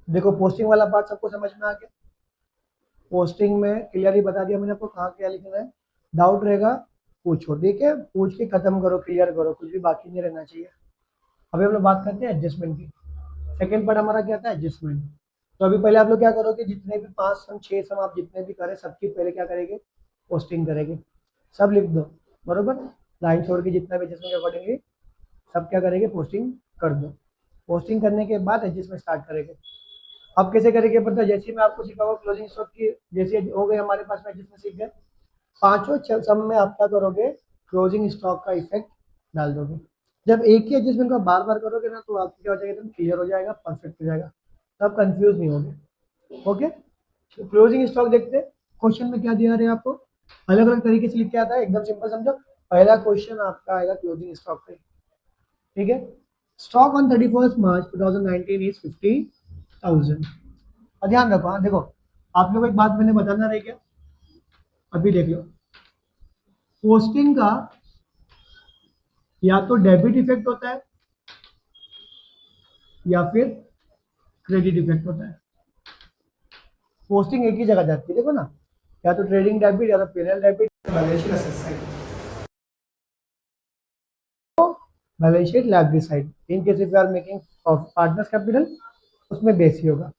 देखो पोस्टिंग वाला पार्ट सबको समझ में आ गया। पोस्टिंग में क्लियरली बता दिया मैंने आपको कहाँ क्या लिखना है। डाउट रहेगा पूछो, ठीक है, पूछ के खत्म करो, क्लियर करो, कुछ भी बाकी नहीं रहना चाहिए। अभी हम लोग बात करते हैं एडजस्टमेंट की। सेकंड पार्ट हमारा क्या था, एडजस्टमेंट। तो अभी पहले आप लोग क्या करोगे, जितने भी 5 सम 6 सम आप जितने भी करें सबकी पहले क्या करेंगे, पोस्टिंग करेंगे। सब लिख दो, बरोबर। लाइन छोड़ के जितना भी एडजस्टमेंट अकॉर्डिंगली सब क्या करेंगे, पोस्टिंग कर दो। पोस्टिंग करने के बाद एडजस्टमेंट स्टार्ट करेंगे। अब कैसे करेंगे पता है, जैसे ही मैं आपको सिखाऊंगा क्लोजिंग स्टॉक की, जैसे हो गए हमारे पास में एडजस्टमेंट सीख गए, पांचों सम में आप क्या करोगे, क्लोजिंग स्टॉक का इफेक्ट डाल दोगे। जब एक ही एडजस्टमेंट को बार बार करोगे ना तो आपको क्या हो जाएगा, एकदम क्लियर हो जाएगा, परफेक्ट हो जाएगा, तब कंफ्यूज नहीं होगे। ओके, क्लोजिंग स्टॉक देखते हैं। क्वेश्चन में क्या दिया रहे आपको, अलग अलग तरीके से लिख के आता है, एकदम सिंपल समझो। पहला क्वेश्चन आपका आएगा क्लोजिंग स्टॉक पे, ठीक है। Stock on 31 March 2019 is 50,000। और ध्यान रखो, हाँ देखो, आप लोगों को एक बात मैंने बताना रह गया, अभी देख लो। पोस्टिंग का या तो डेबिट इफेक्ट होता है या फिर क्रेडिट इफेक्ट होता है। पोस्टिंग एक ही जगह जाती है, देखो ना, या तो ट्रेडिंग डेबिट या तो पेनल debit, balance sheet asset side, balance sheet liability side. In case if you are making partners capital, उसमें बेस ही होगा।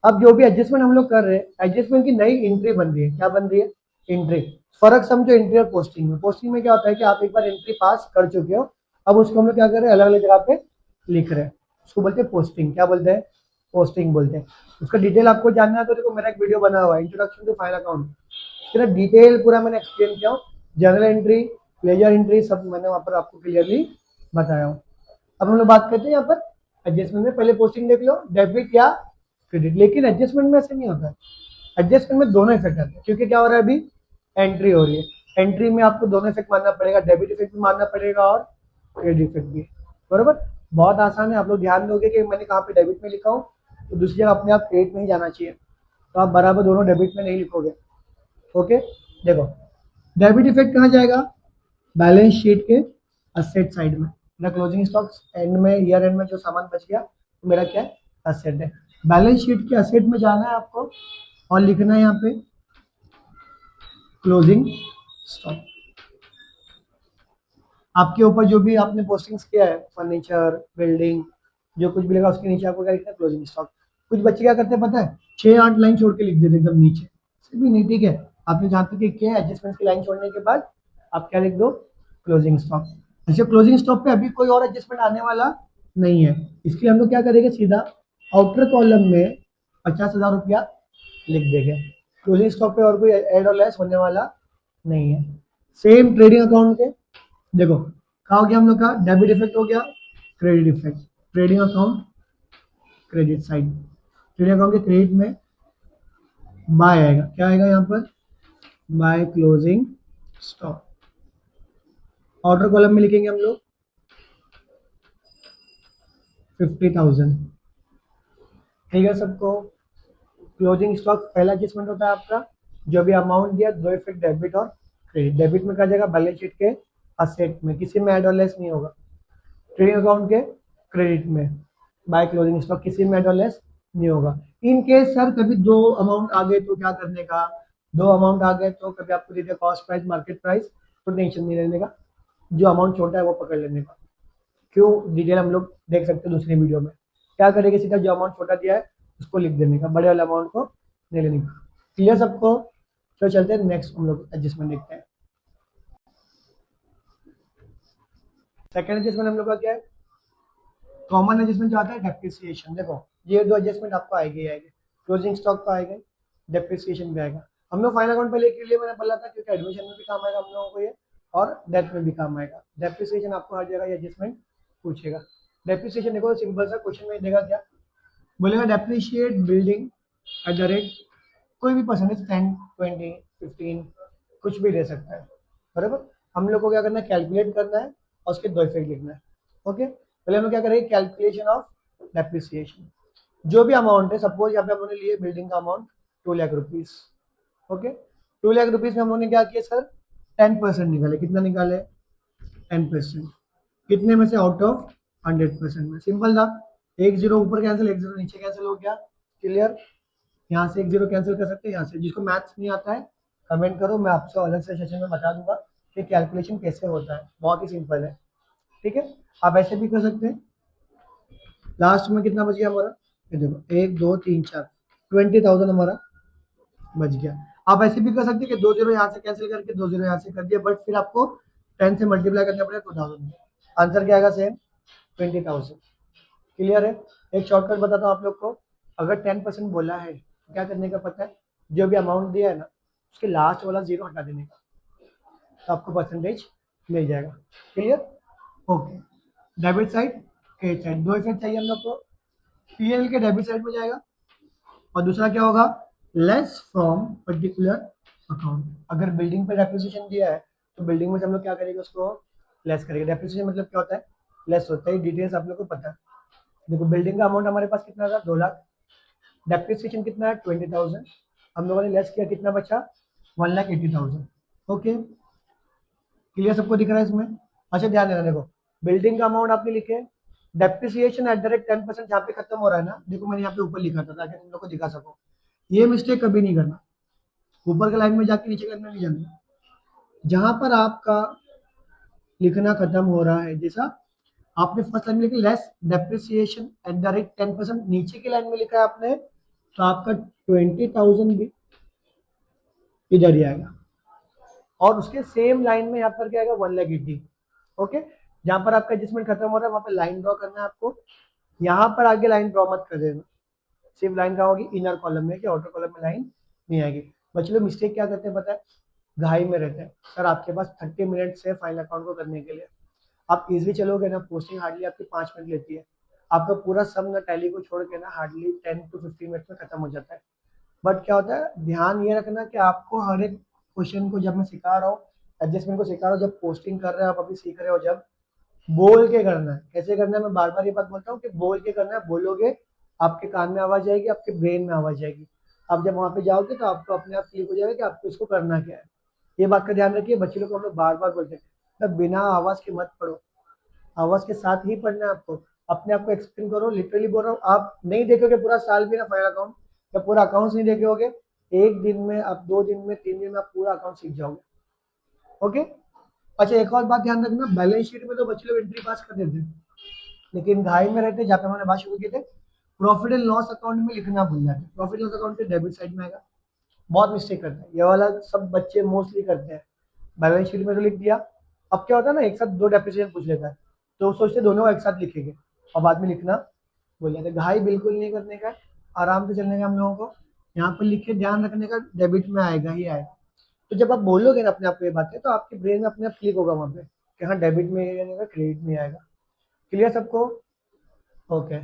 अब जो भी एडजस्टमेंट हम लोग कर रहे हैं, एडजस्टमेंट की नई एंट्री बन रही है, क्या बन रही है, एंट्री। फर्क समझो एंट्री और पोस्टिंग में। पोस्टिंग में क्या होता है कि आप एक बार एंट्री पास कर चुके हो, अब उसको हम लोग क्या कर रहे हैं, अलग अलग जगह पे लिख रहे हैं, उसको बोलते हैं पोस्टिंग। क्या बोलते हैं, पोस्टिंग बोलते हैं। उसका डिटेल आपको जानना है तो देखो मेरा एक वीडियो बना हुआ है, इंट्रोडक्शन टू फाइनल अकाउंट, उसके डिटेल पूरा मैंने एक्सप्लेन किया हूँ। जनरल एंट्री, लेजर एंट्री सब मैंने वहाँ पर आपको क्लियरली बताया हूँ। अब हम लोग बात करते हैं यहाँ पर एडजस्टमेंट में। पहले पोस्टिंग देख लो, डेबिट या क्रेडिट। लेकिन एडजस्टमेंट में ऐसे नहीं होता है, एडजस्टमेंट में दोनों इफेक्ट आते हैं, क्योंकि क्या हो रहा है, अभी एंट्री हो रही है। एंट्री में आपको दोनों इफेक्ट मानना पड़ेगा, डेबिट इफेक्ट भी मानना पड़ेगा और क्रेडिट इफेक्ट भी, बरोबर। बहुत आसान है, आप लोग ध्यान दोगे कि मैंने कहाँ पे डेबिट में लिखा हूँ तो दूसरी जगह अपने आप क्रेडिट में ही जाना चाहिए, तो आप बराबर दोनों डेबिट में नहीं लिखोगे। ओके, देखो डेबिट इफेक्ट कहाँ जाएगा, बैलेंस शीट के असेट साइड में। मेरा क्लोजिंग स्टॉक एंड में, ईयर एंड में जो सामान बच गया तो मेरा क्या है, असेट है। बैलेंस शीट के असेट में जाना है आपको और लिखना है यहाँ पे क्लोजिंग स्टॉक। आपके ऊपर जो भी आपने पोस्टिंग्स किया है, फर्नीचर, बिल्डिंग, जो कुछ भी लगा उसके नीचे आपको क्या लिखना है, क्लोजिंग स्टॉक। कुछ बच्चे क्या करते हैं पता है, 6 8 लाइन छोड़ के लिख देते एकदम नीचे, सिर्फ भी नहीं, ठीक है। आपने जहाँ तक किया है एडजस्टमेंट की लाइन छोड़ने के बाद आप क्या लिख दो, क्लोजिंग स्टॉक। ऐसे क्लोजिंग स्टॉक पे अभी कोई और एडजस्टमेंट आने वाला नहीं है, इसलिए हम लोग क्या करेंगे, सीधा आउटर कॉलम में 50,000 रुपया लिख देंगे। क्लोजिंग स्टॉक पे और कोई एड और लेस होने वाला नहीं है। सेम ट्रेडिंग अकाउंट के, देखो कहा हो गया हम लोग का, डेबिट इफेक्ट हो गया, credit effect. Trading account credit side, trading account के क्रेडिट में बाय आएगा, क्या आएगा यहाँ पर, by closing stock. Order column में लिखेंगे हम लोग 50,000, ठीक है सबको। क्लोजिंग स्टॉक पहला एडजस्टमेंट होता है आपका, जो भी अमाउंट दिया, दो इफेक्ट डेबिट और क्रेडिट। डेबिट में क्या जाएगा, बैलेंस शीट के असेट में, किसी में एड और लेस नहीं होगा। ट्रेडिंग अकाउंट के क्रेडिट में, बाय क्लोजिंग स्टॉक, किसी में एड और लेस नहीं होगा। इन केस सर कभी दो अमाउंट आ गए तो क्या करने का, दो अमाउंट आ गए तो कभी आपको दे दिया कॉस्ट प्राइस, मार्केट प्राइस, तो टेंशन नहीं लेने का, जो अमाउंट छोटा है वो पकड़ लेने का। क्यों, डिटेल हम लोग देख सकते हैं दूसरी वीडियो में। क्या करेंगे, सीधा जो अमाउंट छोटा दिया है उसको लिख देने का, बड़े वाले अमाउंट को नहीं लेने का। क्लियर सबको। चलो चलते हैं नेक्स्ट, हम लोग एडजस्टमेंट देखते हैं। सेकंड एडजस्टमेंट हम लोग का क्या है, कॉमन एडजस्टमेंट जो आता है डेप्रिसिएशन। देखो ये दो एडजस्टमेंट आपको आएगी ही आएगी, क्लोजिंग स्टॉक का आएगा, डेप्रिसिएशन भी आएगा। हम लोग फाइनल अकाउंट पहले के लिए मैंने बोला था, क्योंकि एडमिशन में भी काम आएगा हम लोगों को ये, और डेथ में भी काम आएगा। डेप्रिसिएशन आपको हर जगह ये एडजस्टमेंट पूछेगा। डेप्रिसिएशन देखो सिंपल सा क्वेश्चन में देगा, क्या बोलेगा, depreciate building at the rate, कोई भी परसेंटेज 10 20 15 कुछ भी दे सकता है, बराबर। हम लोग को क्या करना है, कैलकुलेट करना है और उसके दो इफेक्ट लिखना है। ओके, पहले हम लोग क्या करेंगे, कैलकुलेशन ऑफ डेप्रिसिएशन। जो भी अमाउंट है, सपोज यहाँ पे हम लोगों ने लिए बिल्डिंग का amount 2 lakh rupees. Okay, 2 lakh rupees में हम लोगों ने क्या किया सर, 10% निकाले। कितना निकाले, 10%। कितने में से, आउट ऑफ 100% में, सिंपल था। एक जीरो ऊपर कैंसिल, एक जीरो नीचे कैंसिल हो गया। क्लियर। यहाँ से एक जीरो कैंसिल कर सकते हैं, यहाँ से। जिसको मैथ्स नहीं आता है कमेंट करो, मैं आपको अलग से सेशन में बता दूंगा कि कैलकुलेशन कैसे होता है, बहुत ही सिंपल है। ठीक है, आप ऐसे भी कर सकते हैं। लास्ट में कितना बच गया हमारा, ये देखो 1 2 3 4, 20,000 हमारा बच गया। आप ऐसे भी कर सकते हैं कि दो जीरो यहाँ से कैंसिल करके दो जीरो यहाँ से कर दिया, बट फिर आपको 10 से मल्टीप्लाई करना पड़ेगा 2000। आंसर क्या आएगा, सेम 20,000। क्लियर है। एक शॉर्टकट बताता हूँ आप लोग को। अगर 10% बोला है तो क्या करने का पता है, जो भी अमाउंट दिया है ना उसके लास्ट वाला जीरो हटा देने का, तो आपको परसेंटेज मिल जाएगा। Clear. Okay. Debit side, credit side, दो साइड चाहिए हम लोग को। पीएल के डेबिट साइड में जाएगा, और दूसरा क्या होगा, लेस फ्रॉम पर्टिकुलर अकाउंट। अगर बिल्डिंग पे डेप्रिसिएशन दिया है तो बिल्डिंग में से हम लोग क्या करेंगे, उसको लेस करेंगे। डेप्रिसिएशन मतलब क्या होता है, लेस होता है। डिटेल्स आप लोग को पता है। देखो बिल्डिंग का अमाउंट हमारे पास कितना था, 2 लाख। डेप्रिसिएशन कितना है, 20,000। हम लोगों ने लेस किया, कितना बचा, 1,80,000। ओके। क्लियर, सबको दिख रहा है इसमें। अच्छा ध्यान देना, देखो बिल्डिंग का अमाउंट आपने लिखे, डेप्रिसिएशन एट द रेट 10% जहाँ पे खत्म हो रहा है ना, देखो मैंने यहाँ पे ऊपर लिखा था ताकि तुम लोग को दिखा सको। ये मिस्टेक कभी नहीं करना, ऊपर के लाइन में जाके नीचे के लाइन में नहीं जाना। जहां पर आपका लिखना खत्म हो रहा है, जैसा आपने फर्स्ट लाइन में लिखा less depreciation at the rate 10%, नीचे की लाइन में लिखा है आपने, तो आपका 20,000 भी इधर ही आएगा। और उसके सेम लाइन में यहाँ पर क्या आएगा, 1,80,000। ओके। जहां पर आपका एडजस्टमेंट खत्म हो रहा है वहां पर लाइन ड्रॉ करना है आपको। यहाँ पर आगे लाइन ड्रॉ मत कर देना। सिर्फ लाइन कहाँ होगी, इनर कॉलम में, कि आउटर कॉलम में लाइन नहीं आएगी। बच्चे लोग मिस्टेक क्या करते हैं पता है, घाई में रहते हैं। सर आपके पास 30 मिनट से फाइनल अकाउंट को करने के लिए, आप इजिली चलोगे ना, पोस्टिंग हार्डली आपकी 5 मिनट लेती है। आपका पूरा सम ना टैली को छोड़ के ना हार्डली 10 to 15 मिनट में खत्म हो जाता है। बट क्या होता है, ध्यान ये रखना कि आपको हर एक क्वेश्चन को जब मैं सिखा रहा हूँ, एडजस्टमेंट को सिखा रहा हूँ, जब पोस्टिंग कर रहे हो आप अभी सीख रहे हो, जब बोल के करना है। कैसे करना है, मैं बार बार ये बात बोलता हूँ कि बोल के करना है। बोलोगे आपके कान में आवाज आएगी, आपके ब्रेन में आवाज आएगी। आप जब वहां पे जाओगे तो आपको अपने आप क्लिक हो जाएगा कि आपको इसको करना क्या है। ये बात का ध्यान रखिए। बच्चे लोग को हम लोग बार बार बोलते हैं, तब बिना आवाज के मत पढ़ो, आवाज के साथ ही पढ़ना है आपको। अपने आप को एक्सप्लेन करो, लिटरली बोल रहा हूँ। आप नहीं देखोगे पूरा साल भी ना फाइनल अकाउंट, या पूरा अकाउंट नहीं देखोगे, एक दिन में, आप 2 दिन में, 3 दिन में आप पूरा अकाउंट सीख जाओगे। ओके। अच्छा एक और बात ध्यान रखना, बैलेंस शीट में तो बच्चे लोग एंट्री पास कर देते हैं, लेकिन घाई में रहते हैं। जहाँ पे हमने बात शुरू की थे, प्रॉफिट एंड लॉस अकाउंट में लिखना भूल जाते हैं। प्रॉफिट लॉस अकाउंट के डेबिट साइड में आएगा, बहुत मिस्टेक करते हैं। ये वाला सब बच्चे मोस्टली करते हैं। बैलेंस शीट में तो लिख दिया, अब क्या होता है ना, एक साथ दो डेप्रिसिएशन पूछ लेता है, तो सोचते दोनों एक साथ लिखेंगे और बाद में लिखना भूल जाते हैं। घाई बिल्कुल नहीं करने का, आराम से चलने का हम लोगों को। यहाँ पर लिख के ध्यान रखने का, डेबिट में आएगा ही आएगा। तो जब आप बोलोगे ना अपने आप को ये बातें, तो आपके ब्रेन में अपने आप क्लिक होगा वहां पे कि हाँ डेबिट में आएगा, क्रेडिट में आएगा। क्लियर सबको। ओके।